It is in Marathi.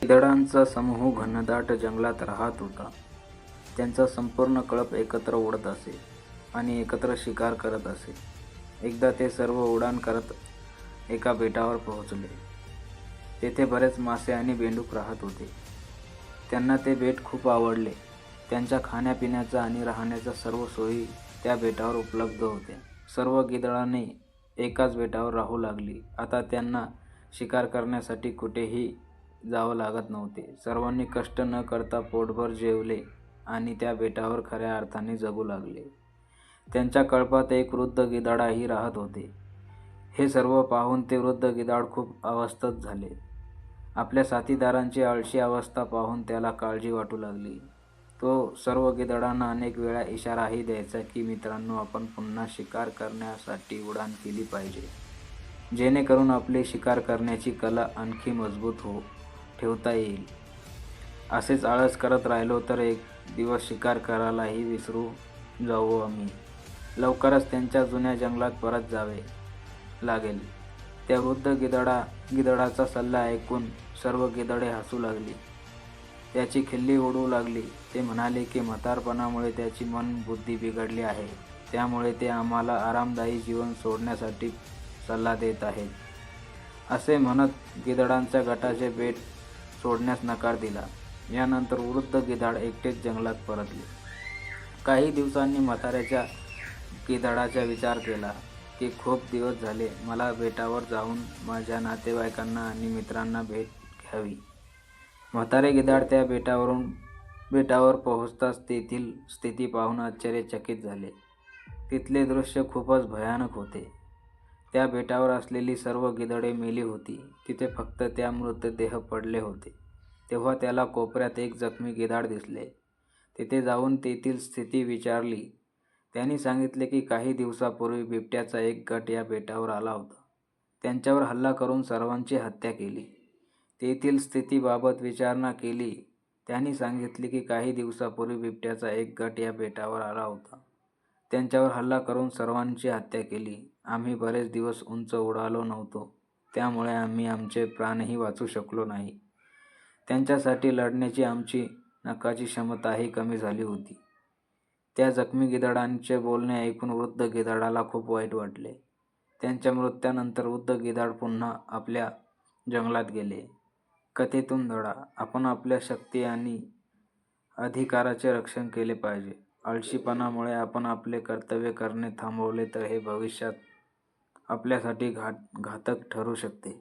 गिधाडांचा समूह घनदाट जंगलात राहत होता. त्यांचा संपूर्ण कळप एकत्र उडत असे आणि एकत्र शिकार करत असे. एकदा ते सर्व उड्डाण करत एका बेटावर पोहोचले. तेथे बरेच मासे आणि बेडूक राहत होते. त्यांना ते बेट खूप आवडले. त्यांच्या खाण्यापिण्याचा आणि राहण्याच्या सर्व सोयी त्या बेटावर उपलब्ध होत्या. सर्व गिधाडांनी एकाच बेटावर राहू लागली. आता त्यांना शिकार करण्यासाठी कुठेही जावं लागत नव्हते. सर्वांनी कष्ट न करता पोटभर जेवले आणि त्या बेटावर खऱ्या अर्थाने जगू लागले. त्यांच्या कळपात एक वृद्ध गिधाडही राहत होते. हे सर्व पाहून ते वृद्ध गिधाड खूप अस्वस्थ झाले. आपल्या साथीदारांची आळशी अवस्था पाहून त्याला काळजी वाटू लागली. तो सर्व गिधाडांना अनेक वेळा इशाराही द्यायचा की मित्रांनो, आपण पुन्हा शिकार करण्यासाठी उड्डाण केली पाहिजे, जेणेकरून आपली शिकार करण्याची कला आणखी मजबूत ठेवता येईल. असेच आळस करत राहिलो तर एक दिवस शिकार करायलाही विसरू जाऊ आम्ही. लवकरच त्यांच्या जुन्या जंगलात परत जावे लागेल. त्या वृद्ध गिधाडाचा सल्ला ऐकून सर्व गिधाडे हसू लागली. त्याची खिल्ली उडू लागली. ते म्हणाले की म्हातारपणामुळे त्याची मनबुद्धी बिघडली आहे, त्यामुळे ते आम्हाला आरामदायी जीवन सोडण्यासाठी सल्ला देत आहेत. असे म्हणत गिधाडांच्या गटाचे बेट सोडण्यास नकार दिला. यानंतर वृद्ध गिधाड एकटेच जंगलात परतले. काही दिवसांनी म्हाताऱ्याच्या गिधाडाचा विचार केला की खूप दिवस झाले, मला बेटावर जाऊन माझ्या नातेवाईकांना आणि मित्रांना भेट घ्यावी. म्हातारे गिधाड त्या बेटावर पोहोचताच तेथील स्थिती पाहून आश्चर्यचकित झाले. तिथले दृश्य खूपच भयानक होते. त्या बेटावर असलेली सर्व गिधाडे मेली होती. तिथे फक्त त्या मृतदेह पडले होते. तेव्हा त्याला कोपऱ्यात एक जखमी गिधाड दिसले. तिथे जाऊन तेथील स्थिती विचारली. त्यांनी सांगितले की काही दिवसापूर्वी बिबट्याचा एक गट या बेटावर आला होता. त्यांच्यावर हल्ला करून सर्वांची हत्या केली. तेथील स्थितीबाबत विचारणा केली. त्यांनी सांगितले की काही दिवसापूर्वी बिबट्याचा एक गट या बेटावर आला होता. त्यांच्यावर हल्ला करून सर्वांची हत्या केली. आम्ही बरेच दिवस उंच उडालो नव्हतो, त्यामुळे आम्ही आमचे प्राणही वाचवू शकलो नाही. त्यांच्यासाठी लढण्याची आमची नकाची क्षमताही कमी झाली होती. त्या जखमी गिधाडांचे बोलणे ऐकून वृद्ध गिधाडाला खूप वाईट वाटले. त्यांच्या मृत्यूनंतर वृद्ध गिधाड पुन्हा आपल्या जंगलात गेले. कथेतून धडा: आपण आपल्या शक्ती आणि अधिकाराचे रक्षण केले पाहिजे. आळशीपणामुळे आपण आपले कर्तव्य करणे थांबवले तर हे भविष्यात आपल्यासाठी घातक ठरू शकते.